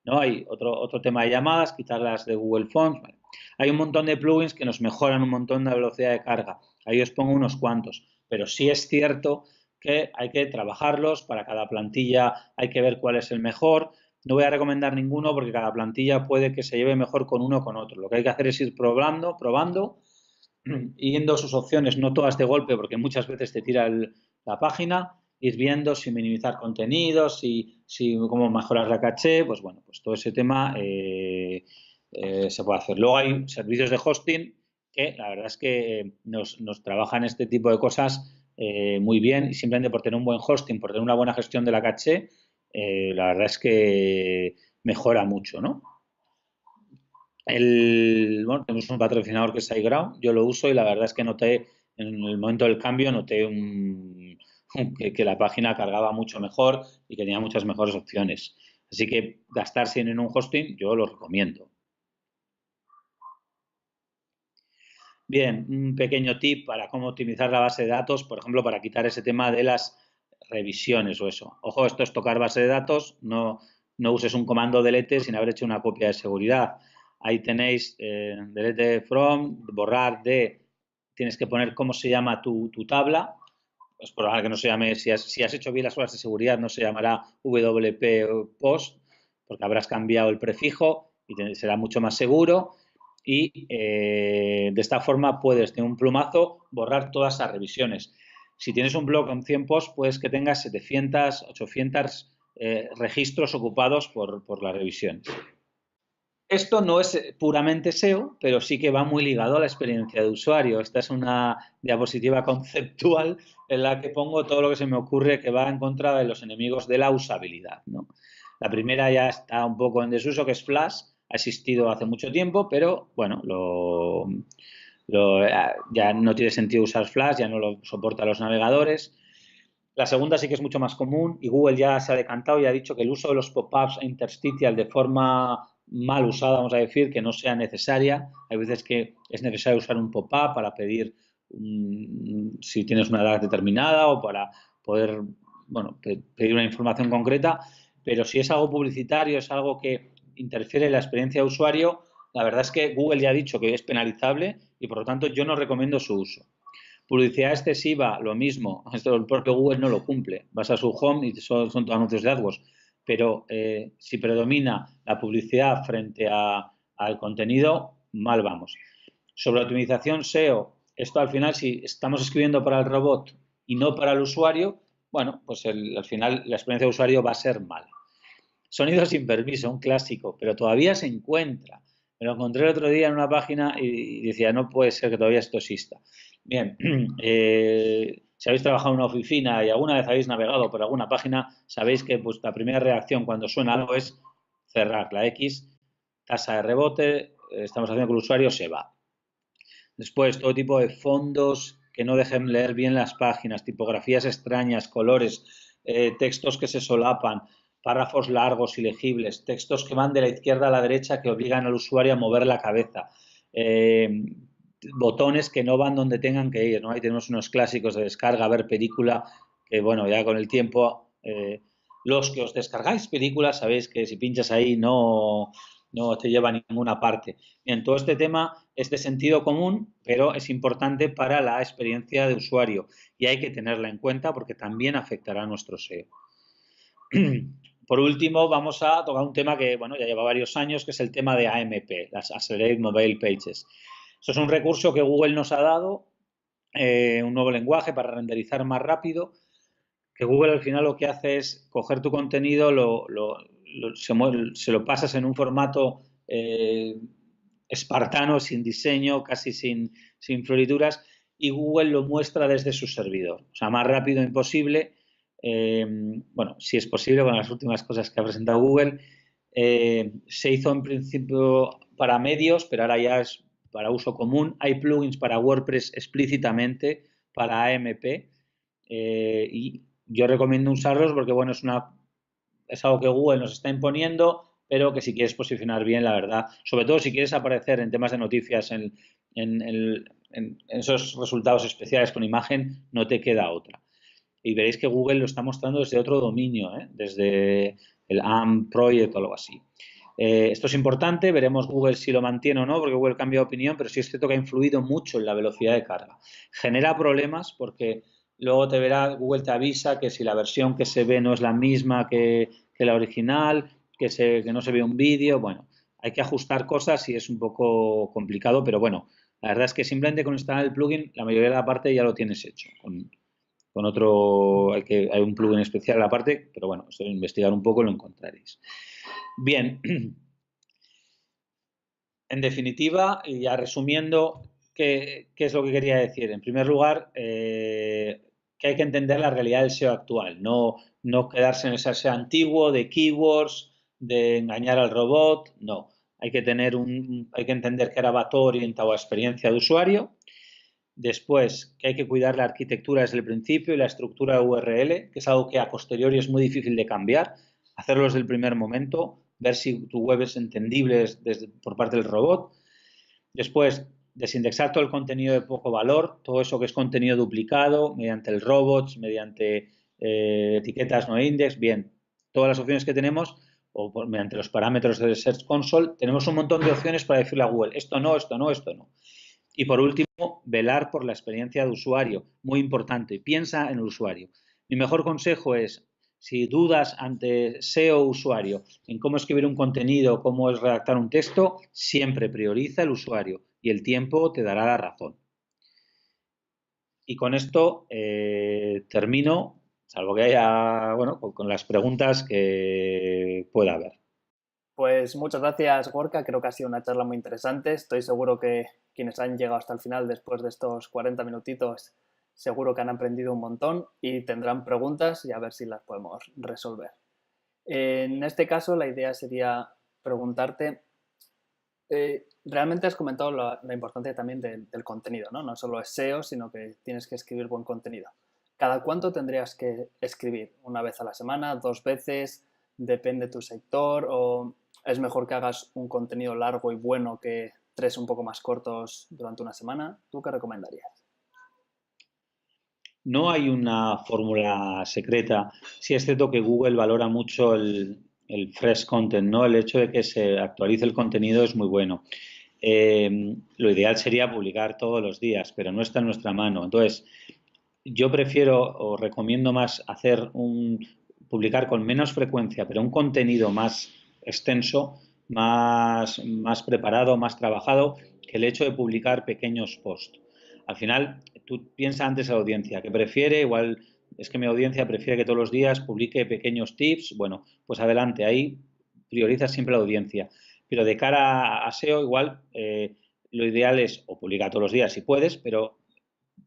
¿no? Hay otro tema de llamadas, quitarlas de Google Fonts. Vale. Hay un montón de plugins que nos mejoran un montón la velocidad de carga. Ahí os pongo unos cuantos, pero sí es cierto que hay que trabajarlos. Para cada plantilla hay que ver cuál es el mejor. No voy a recomendar ninguno porque cada plantilla puede que se lleve mejor con uno o con otro. Lo que hay que hacer es ir probando, yendo sus opciones, no todas de golpe, porque muchas veces te tira la página, ir viendo si minimizar contenidos, si cómo mejorar la caché, pues bueno, pues todo ese tema se puede hacer. Luego hay servicios de hosting que la verdad es que nos trabajan este tipo de cosas muy bien, y simplemente por tener un buen hosting, por tener una buena gestión de la caché, la verdad es que mejora mucho, ¿no? Bueno, tenemos un patrocinador que es SiteGround, yo lo uso y la verdad es que noté, en el momento del cambio, noté que la página cargaba mucho mejor y que tenía muchas mejores opciones. Así que gastar 100 en un hosting, yo lo recomiendo. Bien, un pequeño tip para cómo optimizar la base de datos, por ejemplo, para quitar ese tema de las revisiones o eso. Ojo, esto es tocar base de datos, no uses un comando delete sin haber hecho una copia de seguridad. Ahí tenéis delete from, borrar de, tienes que poner cómo se llama tu tabla. Es probable que no se llame, si has hecho bien las horas de seguridad, no se llamará WP post, porque habrás cambiado el prefijo y será mucho más seguro. Y de esta forma puedes, de un plumazo, borrar todas las revisiones. Si tienes un blog con 100 posts, puedes que tengas 700, 800 registros ocupados por las revisiones. Esto no es puramente SEO, pero sí que va muy ligado a la experiencia de usuario. Esta es una diapositiva conceptual en la que pongo todo lo que se me ocurre que va en contra de los enemigos de la usabilidad, ¿no? La primera ya está un poco en desuso, que es Flash. Ha existido hace mucho tiempo, pero bueno, ya no tiene sentido usar Flash, ya no lo soportan los navegadores. La segunda sí que es mucho más común y Google ya se ha decantado y ha dicho que el uso de los pop-ups interstitial de forma mal usada, vamos a decir, que no sea necesaria. Hay veces que es necesario usar un pop-up para pedir si tienes una edad determinada o para poder, bueno, pedir una información concreta, pero si es algo publicitario, es algo que interfiere en la experiencia de usuario, la verdad es que Google ya ha dicho que es penalizable y por lo tanto yo no recomiendo su uso. Publicidad excesiva, lo mismo. Esto el propio Google no lo cumple. Vas a su home y son todos anuncios de AdWords. Pero si predomina la publicidad frente al contenido, mal vamos. Sobre la optimización SEO, esto al final, si estamos escribiendo para el robot y no para el usuario, bueno, pues al final la experiencia de usuario va a ser mala. Sonido sin permiso, un clásico, pero todavía se encuentra. Me lo encontré el otro día en una página y decía, no puede ser que todavía esto exista. Bien, si habéis trabajado en una oficina y alguna vez habéis navegado por alguna página, sabéis que pues, la primera reacción cuando suena algo es cerrar la X, tasa de rebote, estamos haciendo que el usuario se va. Después, todo tipo de fondos que no dejen leer bien las páginas, tipografías extrañas, colores, textos que se solapan, párrafos largos, ilegibles, textos que van de la izquierda a la derecha que obligan al usuario a mover la cabeza, botones que no van donde tengan que ir, ¿no? Ahí tenemos unos clásicos de descarga, ver película, que bueno, ya con el tiempo, los que os descargáis películas, sabéis que si pinchas ahí no te lleva a ninguna parte. Bien, todo este tema es de sentido común, pero es importante para la experiencia de usuario y hay que tenerla en cuenta porque también afectará a nuestro SEO. Por último, vamos a tocar un tema que, bueno, ya lleva varios años, que es el tema de AMP, las Accelerated Mobile Pages. Eso es un recurso que Google nos ha dado, un nuevo lenguaje para renderizar más rápido, que Google al final lo que hace es coger tu contenido, se lo pasas en un formato espartano, sin diseño, casi sin florituras, y Google lo muestra desde su servidor. O sea, más rápido imposible. Bueno, si es posible, con las últimas cosas que ha presentado Google, Se hizo en principio para medios, pero ahora ya es para uso común. Hay plugins para WordPress explícitamente para AMP y yo recomiendo usarlos porque, bueno, es algo que Google nos está imponiendo, pero que si quieres posicionar bien, la verdad, sobre todo si quieres aparecer en temas de noticias en esos resultados especiales con imagen, no te queda otra. Y veréis que Google lo está mostrando desde otro dominio, desde el AMP Project o algo así. Esto es importante, veremos Google si lo mantiene o no, porque Google cambia de opinión, pero sí es cierto que ha influido mucho en la velocidad de carga. Genera problemas porque luego Google te avisa que si la versión que se ve no es la misma que la original, que no se ve un vídeo, bueno, hay que ajustar cosas y es un poco complicado, pero bueno, la verdad es que simplemente con instalar el plugin, la mayoría de la parte ya lo tienes hecho. Con otro, hay un plugin especial aparte, pero bueno, esto de investigar un poco lo encontraréis. Bien, en definitiva, y ya resumiendo, ¿qué es lo que quería decir? En primer lugar, que hay que entender la realidad del SEO actual, no quedarse en ese SEO antiguo de keywords, de engañar al robot, no. Hay que entender que era va orientado a experiencia de usuario. Después, que hay que cuidar la arquitectura desde el principio y la estructura de URL, que es algo que a posteriori es muy difícil de cambiar, hacerlo desde el primer momento, ver si tu web es entendible por parte del robot. Después, desindexar todo el contenido de poco valor, todo eso que es contenido duplicado, mediante el robots, mediante etiquetas no index, bien, todas las opciones que tenemos, o mediante los parámetros del Search Console, tenemos un montón de opciones para decirle a Google, esto no, esto no, esto no. Y por último, velar por la experiencia de usuario, muy importante, piensa en el usuario. Mi mejor consejo es, si dudas ante SEO usuario en cómo escribir un contenido, cómo es redactar un texto, siempre prioriza el usuario y el tiempo te dará la razón. Y con esto termino, salvo que haya, bueno, con las preguntas que pueda haber. Pues muchas gracias, Gorka. Creo que ha sido una charla muy interesante. Estoy seguro que quienes han llegado hasta el final después de estos 40 minutitos seguro que han aprendido un montón y tendrán preguntas y a ver si las podemos resolver. En este caso, la idea sería preguntarte, realmente has comentado la importancia también del contenido, ¿no? No solo es SEO, sino que tienes que escribir buen contenido. ¿Cada cuánto tendrías que escribir? ¿Una vez a la semana? ¿2 veces? ¿Depende de tu sector? ¿O es mejor que hagas un contenido largo y bueno que 3 un poco más cortos durante una semana? ¿Tú qué recomendarías? No hay una fórmula secreta. Sí es cierto que Google valora mucho el fresh content, ¿no? El hecho de que se actualice el contenido es muy bueno. Lo ideal sería publicar todos los días, pero no está en nuestra mano. Entonces, yo prefiero o recomiendo más publicar con menos frecuencia, pero un contenido más extenso, más preparado, más trabajado, que el hecho de publicar pequeños posts. Al final, tú piensas antes a la audiencia, que prefiere, igual es que mi audiencia prefiere que todos los días publique pequeños tips, bueno, pues adelante, ahí prioriza siempre la audiencia. Pero de cara a SEO, igual lo ideal es o publicar todos los días si puedes, pero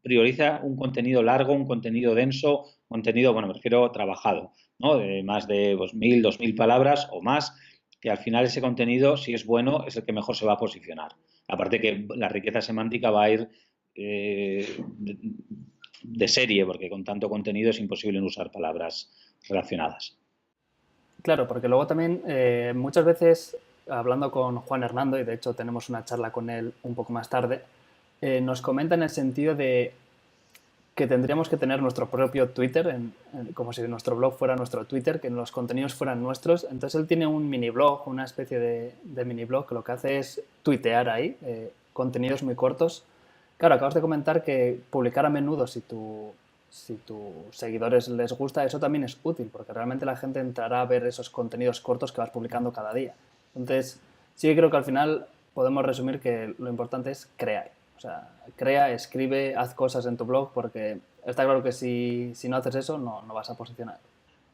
prioriza un contenido largo, un contenido denso, contenido, bueno, me refiero trabajado, ¿no? De más de 1.000, 2.000 palabras o más, que al final ese contenido, si es bueno, es el que mejor se va a posicionar. Aparte que la riqueza semántica va a ir de serie, porque con tanto contenido es imposible no usar palabras relacionadas. Claro, porque luego también muchas veces, hablando con Juan Hernando, y de hecho tenemos una charla con él un poco más tarde, nos comenta en el sentido de que tendríamos que tener nuestro propio Twitter, como si nuestro blog fuera nuestro Twitter, que los contenidos fueran nuestros. Entonces él tiene un mini blog, una especie de mini blog, que lo que hace es tuitear ahí, contenidos muy cortos. Claro, acabas de comentar que publicar a menudo, si tus seguidores les gusta, eso también es útil, porque realmente la gente entrará a ver esos contenidos cortos que vas publicando cada día. Entonces, sí que creo que al final podemos resumir que lo importante es crear. O sea, crea, escribe, haz cosas en tu blog, porque está claro que si no haces eso, no vas a posicionar.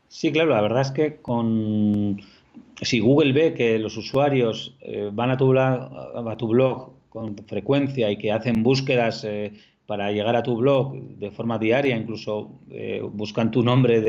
Sí, claro, la verdad es que si Google ve que los usuarios van a tu blog con frecuencia y que hacen búsquedas para llegar a tu blog de forma diaria, incluso buscan tu nombre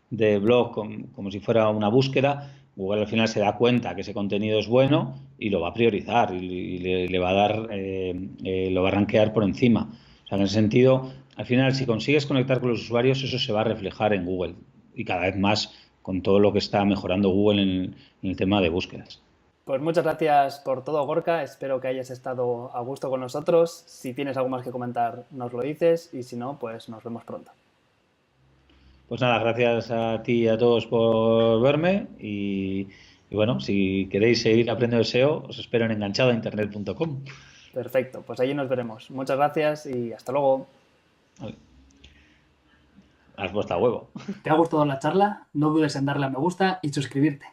de blog como si fuera una búsqueda, Google al final se da cuenta que ese contenido es bueno y lo va a priorizar y le va a dar, lo va a rankear por encima. O sea, en ese sentido, al final, si consigues conectar con los usuarios, eso se va a reflejar en Google y cada vez más con todo lo que está mejorando Google en el tema de búsquedas. Pues muchas gracias por todo, Gorka. Espero que hayas estado a gusto con nosotros. Si tienes algo más que comentar, nos lo dices y si no, pues nos vemos pronto. Pues nada, gracias a ti y a todos por verme y bueno, si queréis seguir aprendiendo SEO, os espero en enganchadoainternet.com. Perfecto, pues allí nos veremos. Muchas gracias y hasta luego. Vale. Has puesto a huevo. ¿Te ha gustado la charla? No dudes en darle a me gusta y suscribirte.